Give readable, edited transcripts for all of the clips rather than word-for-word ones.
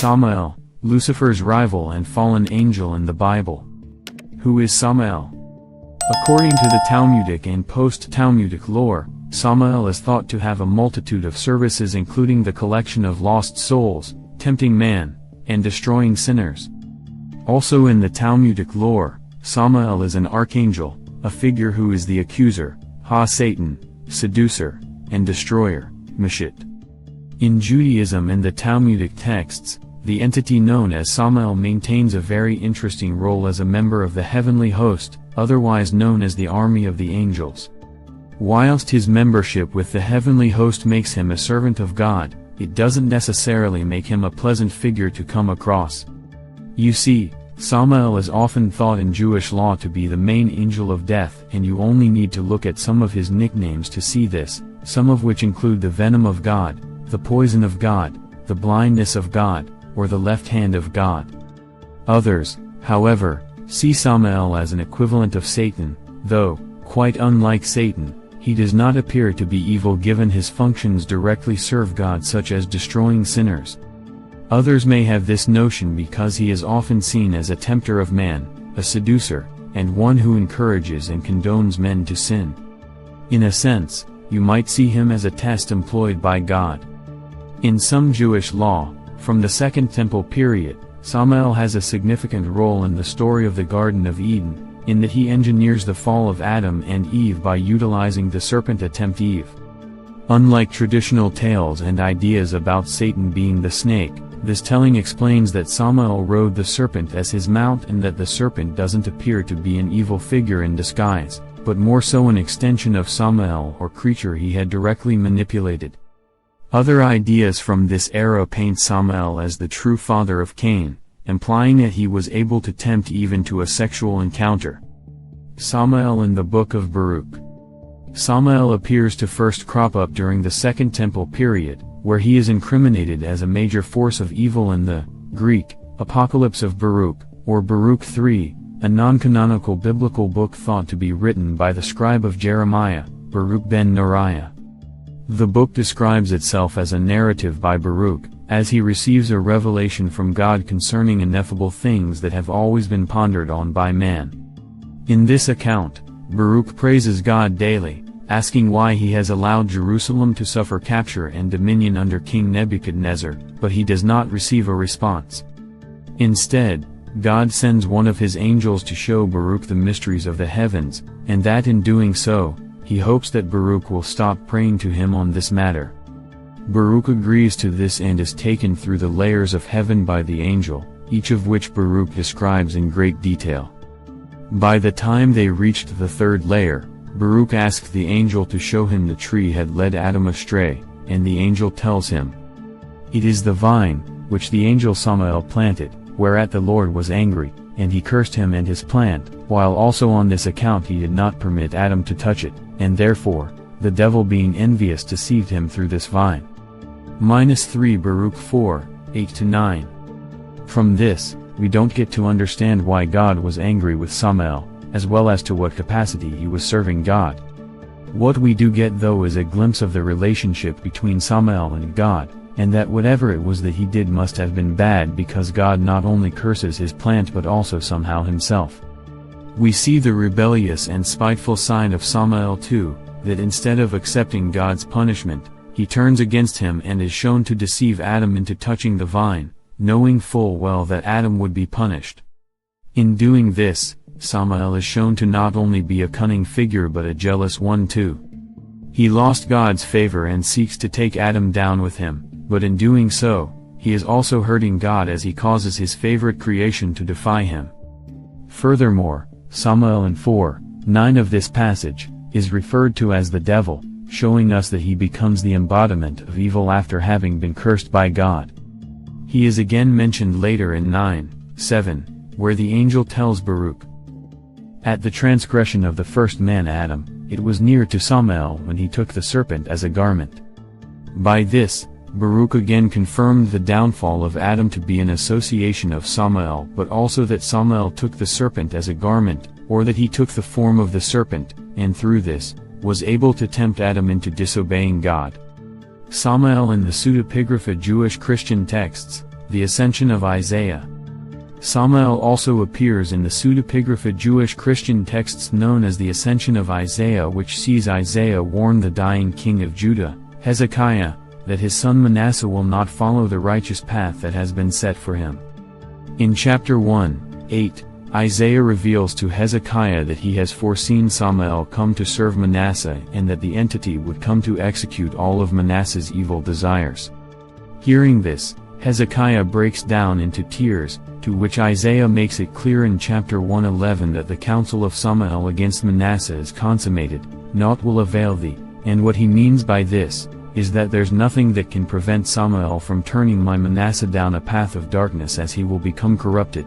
Samael, Lucifer's rival and fallen angel in the Bible. Who is Samael? According to the Talmudic and post-Talmudic lore, Samael is thought to have a multitude of services, including the collection of lost souls, tempting man, and destroying sinners. Also in the Talmudic lore, Samael is an archangel, a figure who is the accuser, Satan, seducer, and destroyer, Mashit. In Judaism and the Talmudic texts, the entity known as Samael maintains a very interesting role as a member of the heavenly host, otherwise known as the army of the angels. Whilst his membership with the heavenly host makes him a servant of God, it doesn't necessarily make him a pleasant figure to come across. You see, Samael is often thought in Jewish law to be the main angel of death, and you only need to look at some of his nicknames to see this, some of which include the venom of God, the poison of God, the blindness of God, or the left hand of God. Others, however, see Samael as an equivalent of Satan, though, quite unlike Satan, he does not appear to be evil given his functions directly serve God, such as destroying sinners. Others may have this notion because he is often seen as a tempter of man, a seducer, and one who encourages and condones men to sin. In a sense, you might see him as a test employed by God. In some Jewish law, from the Second Temple period, Samael has a significant role in the story of the Garden of Eden, in that he engineers the fall of Adam and Eve by utilizing the serpent to tempt Eve. Unlike traditional tales and ideas about Satan being the snake, this telling explains that Samael rode the serpent as his mount, and that the serpent doesn't appear to be an evil figure in disguise, but more so an extension of Samael or creature he had directly manipulated. Other ideas from this era paint Samael as the true father of Cain, implying that he was able to tempt Eve into a sexual encounter. Samael in the Book of Baruch. Samael appears to first crop up during the Second Temple period, where he is incriminated as a major force of evil in the Greek Apocalypse of Baruch, or Baruch 3, a non-canonical biblical book thought to be written by the scribe of Jeremiah, Baruch ben Neriah. The book describes itself as a narrative by Baruch, as he receives a revelation from God concerning ineffable things that have always been pondered on by man. In this account, Baruch praises God daily, asking why he has allowed Jerusalem to suffer capture and dominion under King Nebuchadnezzar, but he does not receive a response. Instead, God sends one of his angels to show Baruch the mysteries of the heavens, and that in doing so, he hopes that Baruch will stop praying to him on this matter. Baruch agrees to this and is taken through the layers of heaven by the angel, each of which Baruch describes in great detail. By the time they reached the third layer, Baruch asked the angel to show him the tree had led Adam astray, and the angel tells him, "It is the vine, which the angel Samael planted, whereat the Lord was angry, and he cursed him and his plant, while also on this account he did not permit Adam to touch it, and therefore, the devil being envious deceived him through this vine." -3 Baruch 4, 8-9. From this, we don't get to understand why God was angry with Samael, as well as to what capacity he was serving God. What we do get though is a glimpse of the relationship between Samael and God, and that whatever it was that he did must have been bad, because God not only curses his plant but also somehow himself. We see the rebellious and spiteful side of Samael too, that instead of accepting God's punishment, he turns against him and is shown to deceive Adam into touching the vine, knowing full well that Adam would be punished. In doing this, Samael is shown to not only be a cunning figure but a jealous one too. He lost God's favor and seeks to take Adam down with him, but in doing so, he is also hurting God as he causes his favorite creation to defy him. Furthermore, Samael in 4:9 of this passage is referred to as the devil, showing us that he becomes the embodiment of evil after having been cursed by God. He is again mentioned later in 9:7, where the angel tells Baruch, "At the transgression of the first man Adam, it was near to Samael when he took the serpent as a garment." By this, Baruch again confirmed the downfall of Adam to be an association of Samael, but also that Samael took the serpent as a garment, or that he took the form of the serpent, and through this, was able to tempt Adam into disobeying God. Samael in the pseudepigrapha Jewish Christian texts, the Ascension of Isaiah. Samael also appears in the pseudepigrapha Jewish Christian texts known as the Ascension of Isaiah, which sees Isaiah warn the dying king of Judah, Hezekiah, that his son Manasseh will not follow the righteous path that has been set for him. In chapter 1:8, Isaiah reveals to Hezekiah that he has foreseen Samael come to serve Manasseh and that the entity would come to execute all of Manasseh's evil desires. Hearing this, Hezekiah breaks down into tears, to which Isaiah makes it clear in chapter 1:11 that the counsel of Samael against Manasseh is consummated, naught will avail thee, and what he means by this, is that there's nothing that can prevent Samael from turning my Manasseh down a path of darkness, as he will become corrupted.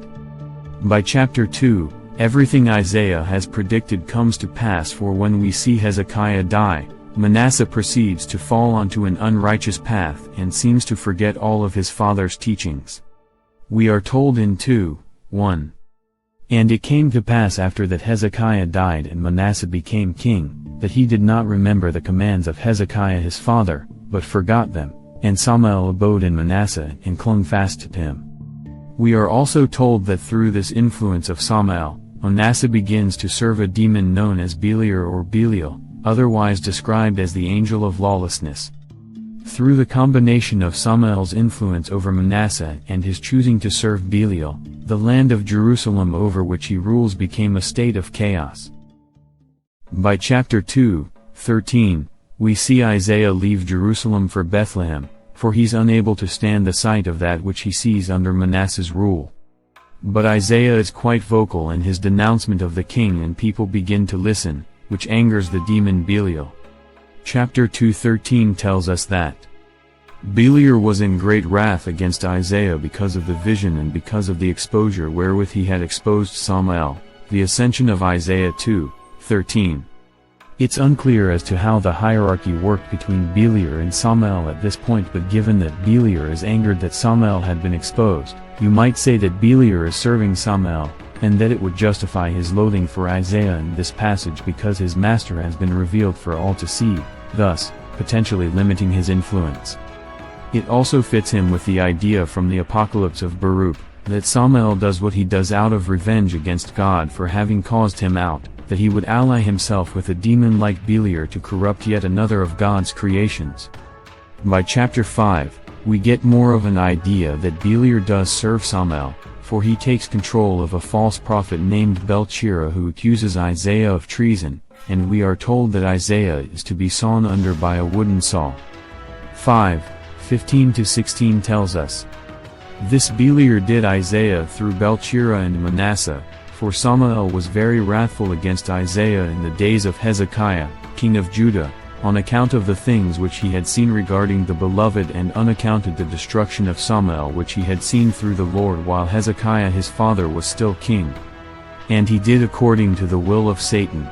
By chapter 2, everything Isaiah has predicted comes to pass, for when we see Hezekiah die, Manasseh proceeds to fall onto an unrighteous path and seems to forget all of his father's teachings. We are told in 2:1, "And it came to pass after that Hezekiah died and Manasseh became king, that he did not remember the commands of Hezekiah his father, but forgot them, and Samael abode in Manasseh and clung fast to him." We are also told that through this influence of Samael, Manasseh begins to serve a demon known as Beliar or Belial, otherwise described as the angel of lawlessness. Through the combination of Samael's influence over Manasseh and his choosing to serve Belial, the land of Jerusalem over which he rules became a state of chaos. By chapter 2:13, we see Isaiah leave Jerusalem for Bethlehem, for he's unable to stand the sight of that which he sees under Manasseh's rule. But Isaiah is quite vocal in his denouncement of the king, and people begin to listen, which angers the demon Belial. Chapter 2:13 tells us that Beliar was in great wrath against Isaiah because of the vision and because of the exposure wherewith he had exposed Samael, the Ascension of Isaiah 2:13. It's unclear as to how the hierarchy worked between Beliar and Samael at this point, but given that Beliar is angered that Samael had been exposed, you might say that Beliar is serving Samael, and that it would justify his loathing for Isaiah in this passage because his master has been revealed for all to see, thus, potentially limiting his influence. It also fits him with the idea from the Apocalypse of Baruch, that Samael does what he does out of revenge against God for having caused him out, that he would ally himself with a demon like Beliar to corrupt yet another of God's creations. By chapter 5, we get more of an idea that Beliar does serve Samael, for he takes control of a false prophet named Belchira who accuses Isaiah of treason, and we are told that Isaiah is to be sawn under by a wooden saw. 5:15-16 tells us, "This Beliar did Isaiah through Belchira and Manasseh, for Samael was very wrathful against Isaiah in the days of Hezekiah, king of Judah, on account of the things which he had seen regarding the beloved, and unaccounted the destruction of Samael which he had seen through the Lord while Hezekiah his father was still king. And he did according to the will of Satan."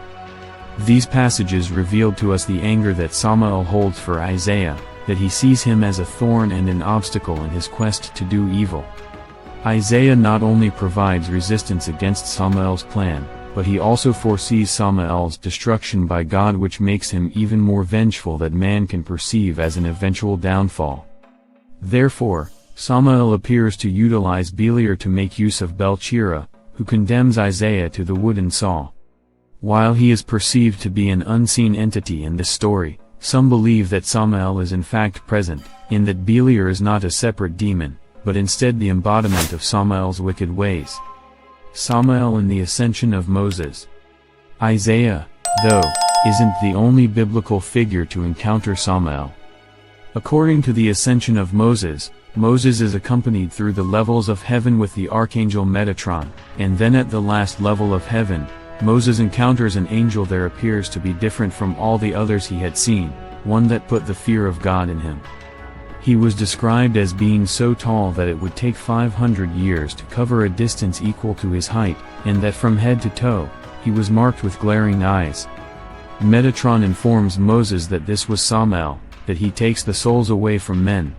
These passages revealed to us the anger that Samael holds for Isaiah, that he sees him as a thorn and an obstacle in his quest to do evil. Isaiah not only provides resistance against Samael's plan, but he also foresees Samael's destruction by God, which makes him even more vengeful than man can perceive as an eventual downfall. Therefore, Samael appears to utilize Beliar to make use of Belchira, who condemns Isaiah to the wooden saw. While he is perceived to be an unseen entity in this story, some believe that Samael is in fact present, in that Beliar is not a separate demon, but instead the embodiment of Samael's wicked ways. Samael in the Ascension of Moses. Isaiah, though, isn't the only biblical figure to encounter Samael. According to the Ascension of Moses, Moses is accompanied through the levels of heaven with the archangel Metatron, and then at the last level of heaven, Moses encounters an angel there appears to be different from all the others he had seen, one that put the fear of God in him. He was described as being so tall that it would take 500 years to cover a distance equal to his height, and that from head to toe, he was marked with glaring eyes. Metatron informs Moses that this was Samael, that he takes the souls away from men.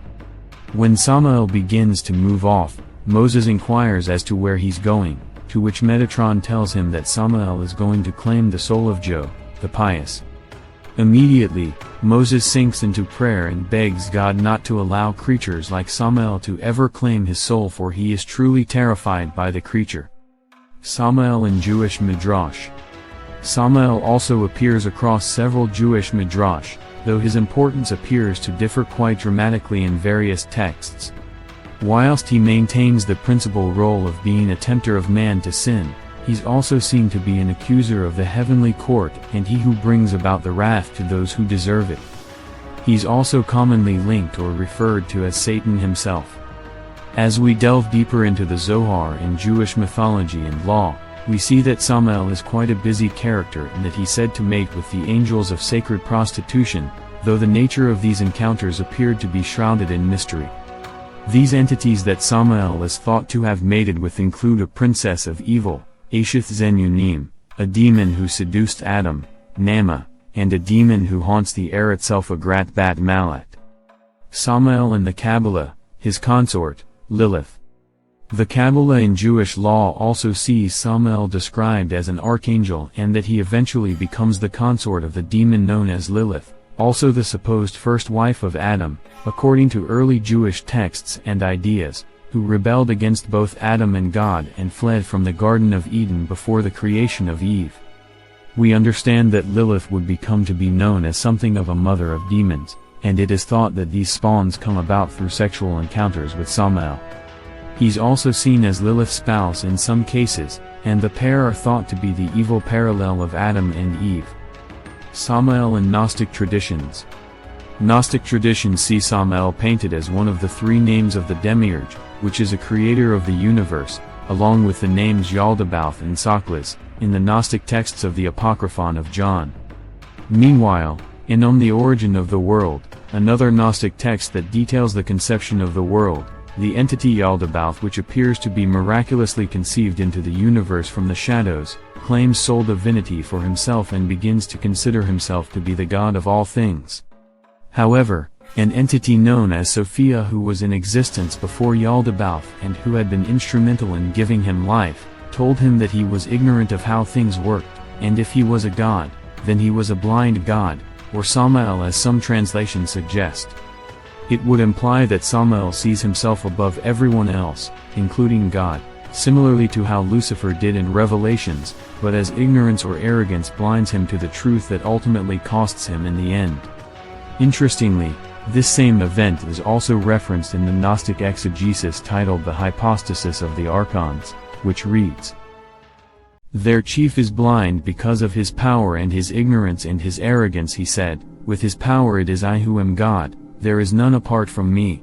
When Samael begins to move off, Moses inquires as to where he's going, to which Metatron tells him that Samael is going to claim the soul of Job, the pious. Immediately, Moses sinks into prayer and begs God not to allow creatures like Samael to ever claim his soul, for he is truly terrified by the creature. Samael in Jewish Midrash. Samael also appears across several Jewish Midrash, though his importance appears to differ quite dramatically in various texts. Whilst he maintains the principal role of being a tempter of man to sin, he's also seen to be an accuser of the heavenly court and he who brings about the wrath to those who deserve it. He's also commonly linked or referred to as Satan himself. As we delve deeper into the Zohar and Jewish mythology and law, we see that Samael is quite a busy character and that he's said to mate with the angels of sacred prostitution, though the nature of these encounters appeared to be shrouded in mystery. These entities that Samael is thought to have mated with include a princess of evil, Ashith Zenunim, a demon who seduced Adam, Nama, and a demon who haunts the air itself, Agrat Bat Malat. Samael in the Kabbalah, his consort, Lilith. The Kabbalah in Jewish law also sees Samael described as an archangel and that he eventually becomes the consort of the demon known as Lilith, also the supposed first wife of Adam, according to early Jewish texts and ideas, who rebelled against both Adam and God and fled from the Garden of Eden before the creation of Eve. We understand that Lilith would become to be known as something of a mother of demons, and it is thought that these spawns come about through sexual encounters with Samael. He's also seen as Lilith's spouse in some cases, and the pair are thought to be the evil parallel of Adam and Eve. Samael in Gnostic traditions. Gnostic traditions see Samael painted as one of the three names of the Demiurge, which is a creator of the universe, along with the names Yaldabaoth and Saklas, in the Gnostic texts of the Apocryphon of John. Meanwhile, in On the Origin of the World, another Gnostic text that details the conception of the world, the entity Yaldabaoth, which appears to be miraculously conceived into the universe from the shadows, claims sole divinity for himself and begins to consider himself to be the god of all things. However, an entity known as Sophia, who was in existence before Yaldabaoth and who had been instrumental in giving him life, told him that he was ignorant of how things worked, and if he was a god, then he was a blind god, or Samael as some translations suggest. It would imply that Samael sees himself above everyone else, including God, similarly to how Lucifer did in Revelations, but as ignorance or arrogance blinds him to the truth that ultimately costs him in the end. Interestingly, this same event is also referenced in the Gnostic exegesis titled The Hypostasis of the Archons, which reads, "Their chief is blind because of his power and his ignorance and his arrogance. He said, with his power it is I who am God, there is none apart from me."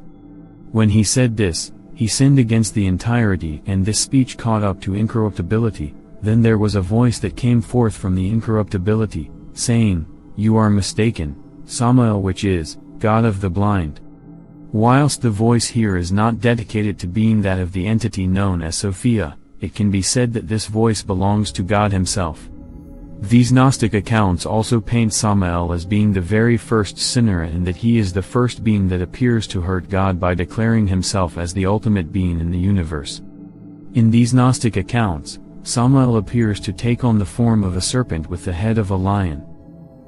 When he said this, he sinned against the entirety, and this speech caught up to incorruptibility. Then there was a voice that came forth from the incorruptibility, saying, "You are mistaken, Samael, which is, God of the blind." Whilst the voice here is not dedicated to being that of the entity known as Sophia, it can be said that this voice belongs to God himself. These Gnostic accounts also paint Samael as being the very first sinner and that he is the first being that appears to hurt God by declaring himself as the ultimate being in the universe. In these Gnostic accounts, Samael appears to take on the form of a serpent with the head of a lion.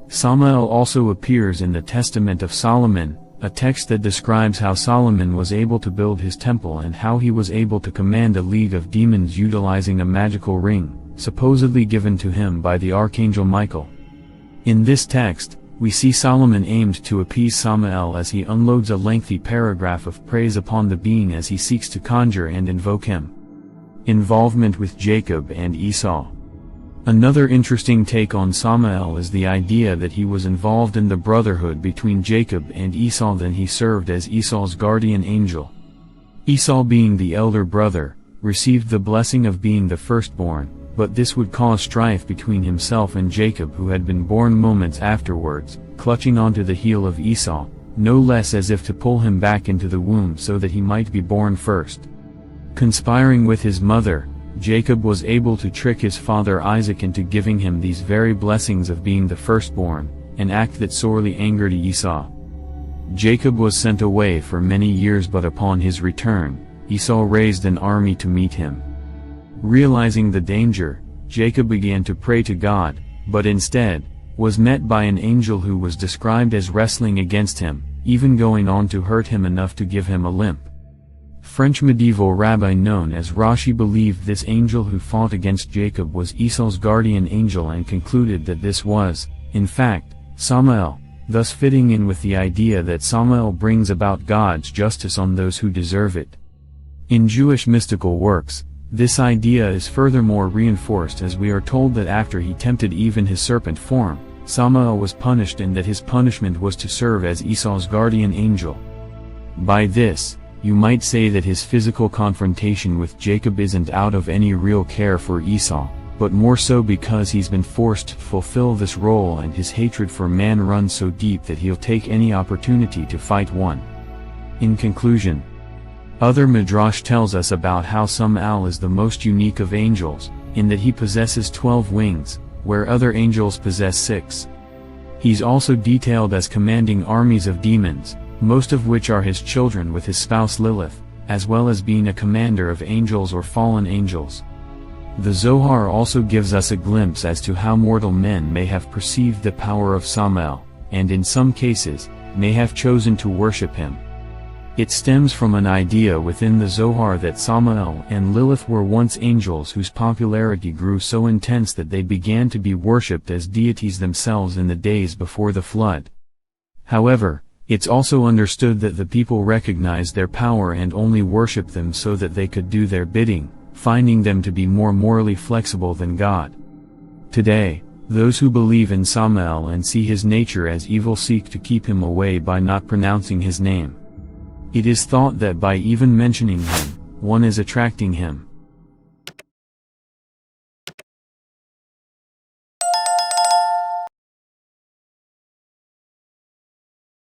Samael also appears in the Testament of Solomon, a text that describes how Solomon was able to build his temple and how he was able to command a league of demons utilizing a magical ring, supposedly given to him by the archangel Michael. In this text, we see Solomon aimed to appease Samael as he unloads a lengthy paragraph of praise upon the being as he seeks to conjure and invoke him. Involvement with Jacob and Esau. Another interesting take on Samael is the idea that he was involved in the brotherhood between Jacob and Esau, then he served as Esau's guardian angel. Esau, being the elder brother, received the blessing of being the firstborn, but this would cause strife between himself and Jacob, who had been born moments afterwards, clutching onto the heel of Esau, no less as if to pull him back into the womb so that he might be born first. Conspiring with his mother, Jacob was able to trick his father Isaac into giving him these very blessings of being the firstborn, an act that sorely angered Esau. Jacob was sent away for many years, but upon his return, Esau raised an army to meet him. Realizing the danger, Jacob began to pray to God, but instead, was met by an angel who was described as wrestling against him, even going on to hurt him enough to give him a limp. French medieval rabbi known as Rashi believed this angel who fought against Jacob was Esau's guardian angel and concluded that this was, in fact, Samael, thus fitting in with the idea that Samael brings about God's justice on those who deserve it. In Jewish mystical works, this idea is furthermore reinforced as we are told that after he tempted Eve in his serpent form, Samael was punished and that his punishment was to serve as Esau's guardian angel. By this, you might say that his physical confrontation with Jacob isn't out of any real care for Esau, but more so because he's been forced to fulfill this role and his hatred for man runs so deep that he'll take any opportunity to fight one. In conclusion, other Midrash tells us about how Samael is the most unique of angels, in that he possesses 12 wings, where other angels possess 6. He's also detailed as commanding armies of demons, most of which are his children with his spouse Lilith, as well as being a commander of angels or fallen angels. The Zohar also gives us a glimpse as to how mortal men may have perceived the power of Samael, and in some cases, may have chosen to worship him. It stems from an idea within the Zohar that Samael and Lilith were once angels whose popularity grew so intense that they began to be worshipped as deities themselves in the days before the flood. However, it's also understood that the people recognized their power and only worshipped them so that they could do their bidding, finding them to be more morally flexible than God. Today, those who believe in Samael and see his nature as evil seek to keep him away by not pronouncing his name. It is thought that by even mentioning him, one is attracting him.